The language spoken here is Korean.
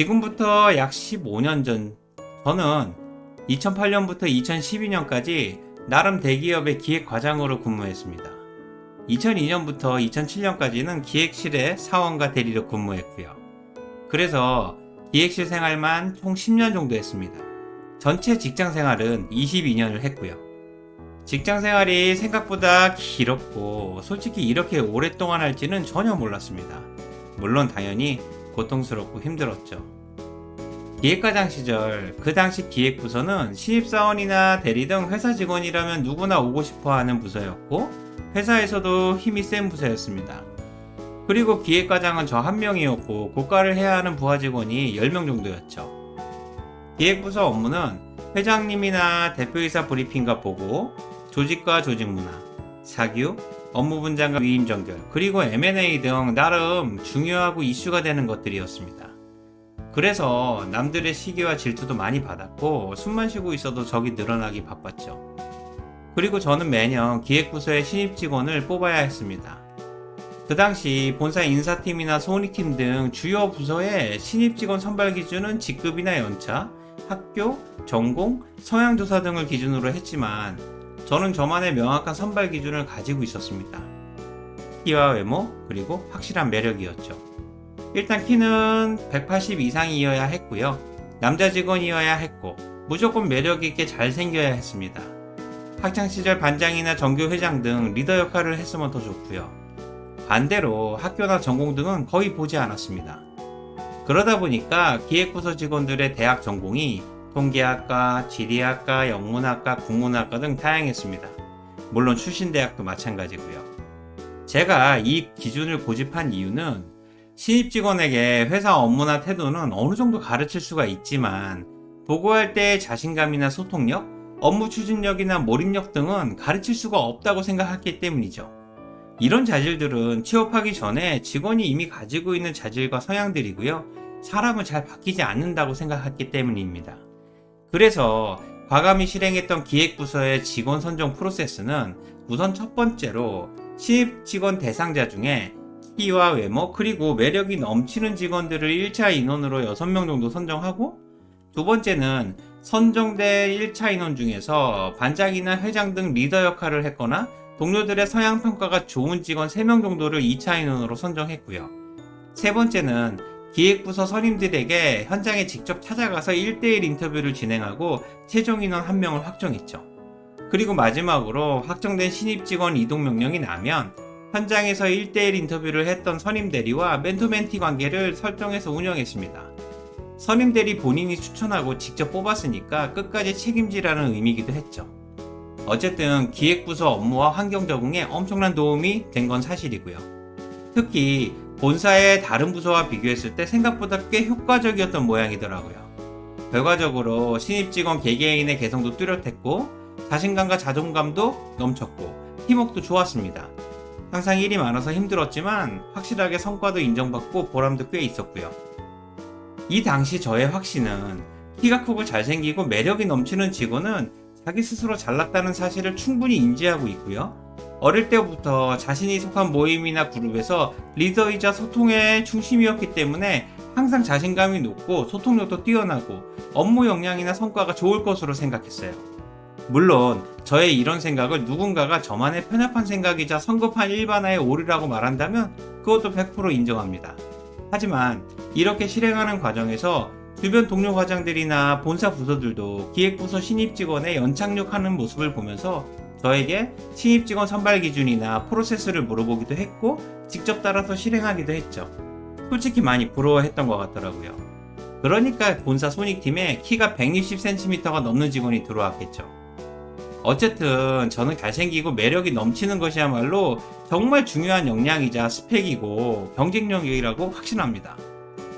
지금부터 약 15년 전, 저는 2008년부터 2012년까지 나름 대기업의 기획과장으로 근무했습니다. 2002년부터 2007년까지는 기획실의 사원과 대리로 근무했고요. 그래서 기획실 생활만 총 10년 정도 했습니다. 전체 직장 생활은 22년을 했고요. 직장 생활이 생각보다 길었고 솔직히 이렇게 오랫동안 할지는 전혀 몰랐습니다. 물론 당연히 고통스럽고 힘들었죠. 기획과장 시절, 그 당시 기획부서는 신입사원이나 대리 등 회사 직원이라면 누구나 오고 싶어 하는 부서였고 회사에서도 힘이 센 부서였습니다. 그리고 기획과장은 저 한 명이었고 고과를 해야 하는 부하 직원이 10명 정도였죠. 기획부서 업무는 회장님이나 대표이사 브리핑과 보고, 조직과 조직문화, 사규, 업무 분장과 위임 정결, 그리고 M&A 등 나름 중요하고 이슈가 되는 것들이었습니다. 그래서 남들의 시기와 질투도 많이 받았고 숨만 쉬고 있어도 적이 늘어나기 바빴죠. 그리고 저는 매년 기획부서의 신입 직원을 뽑아야 했습니다. 그 당시 본사 인사팀이나 소니팀 등 주요 부서의 신입 직원 선발 기준은 직급이나 연차, 학교, 전공, 성향조사 등을 기준으로 했지만 저는 저만의 명확한 선발 기준을 가지고 있었습니다. 키와 외모, 그리고 확실한 매력이었죠. 일단 키는 180 이상이어야 했고요. 남자 직원이어야 했고 무조건 매력있게 잘생겨야 했습니다. 학창시절 반장이나 전교회장 등 리더 역할을 했으면 더 좋고요. 반대로 학교나 전공 등은 거의 보지 않았습니다. 그러다 보니까 기획부서 직원들의 대학 전공이 통계학과, 지리학과, 영문학과, 국문학과 등 다양했습니다. 물론 출신 대학도 마찬가지고요. 제가 이 기준을 고집한 이유는 신입 직원에게 회사 업무나 태도는 어느 정도 가르칠 수가 있지만 보고할 때의 자신감이나 소통력, 업무 추진력이나 몰입력 등은 가르칠 수가 없다고 생각했기 때문이죠. 이런 자질들은 취업하기 전에 직원이 이미 가지고 있는 자질과 성향들이고요. 사람은 잘 바뀌지 않는다고 생각했기 때문입니다. 그래서 과감히 실행했던 기획부서의 직원 선정 프로세스는 우선 첫 번째로 신입 직원 대상자 중에 키와 외모 그리고 매력이 넘치는 직원들을 1차 인원으로 6명 정도 선정하고, 두 번째는 선정된 1차 인원 중에서 반장이나 회장 등 리더 역할을 했거나 동료들의 성향 평가가 좋은 직원 3명 정도를 2차 인원으로 선정했고요. 세 번째는 기획부서 선임들에게 현장에 직접 찾아가서 1대1 인터뷰를 진행하고 최종 인원 1명을 확정했죠. 그리고 마지막으로 확정된 신입 직원 이동 명령이 나면 현장에서 1대1 인터뷰를 했던 선임대리와 멘토멘티 관계를 설정해서 운영했습니다. 선임대리 본인이 추천하고 직접 뽑았으니까 끝까지 책임지라는 의미이기도 했죠. 어쨌든 기획부서 업무와 환경 적응에 엄청난 도움이 된 건 사실이고요. 특히 본사의 다른 부서와 비교했을 때 생각보다 꽤 효과적이었던 모양이더라고요. 결과적으로 신입 직원 개개인의 개성도 뚜렷했고 자신감과 자존감도 넘쳤고 팀워크도 좋았습니다. 항상 일이 많아서 힘들었지만 확실하게 성과도 인정받고 보람도 꽤 있었고요. 이 당시 저의 확신은 키가 크고 잘생기고 매력이 넘치는 직원은 자기 스스로 잘났다는 사실을 충분히 인지하고 있고요. 어릴 때부터 자신이 속한 모임이나 그룹에서 리더이자 소통의 중심이었기 때문에 항상 자신감이 높고 소통력도 뛰어나고 업무 역량이나 성과가 좋을 것으로 생각했어요. 물론 저의 이런 생각을 누군가가 저만의 편협한 생각이자 성급한 일반화의 오류라고 말한다면 그것도 100% 인정합니다. 하지만 이렇게 실행하는 과정에서 주변 동료 과장들이나 본사 부서들도 기획부서 신입 직원의 연착륙하는 모습을 보면서 저에게 신입 직원 선발 기준이나 프로세스를 물어보기도 했고 직접 따라서 실행하기도 했죠. 솔직히 많이 부러워했던 것 같더라고요. 그러니까 본사 소닉팀에 키가 160cm가 넘는 직원이 들어왔겠죠. 어쨌든 저는 잘생기고 매력이 넘치는 것이야말로 정말 중요한 역량이자 스펙이고 경쟁력이라고 확신합니다.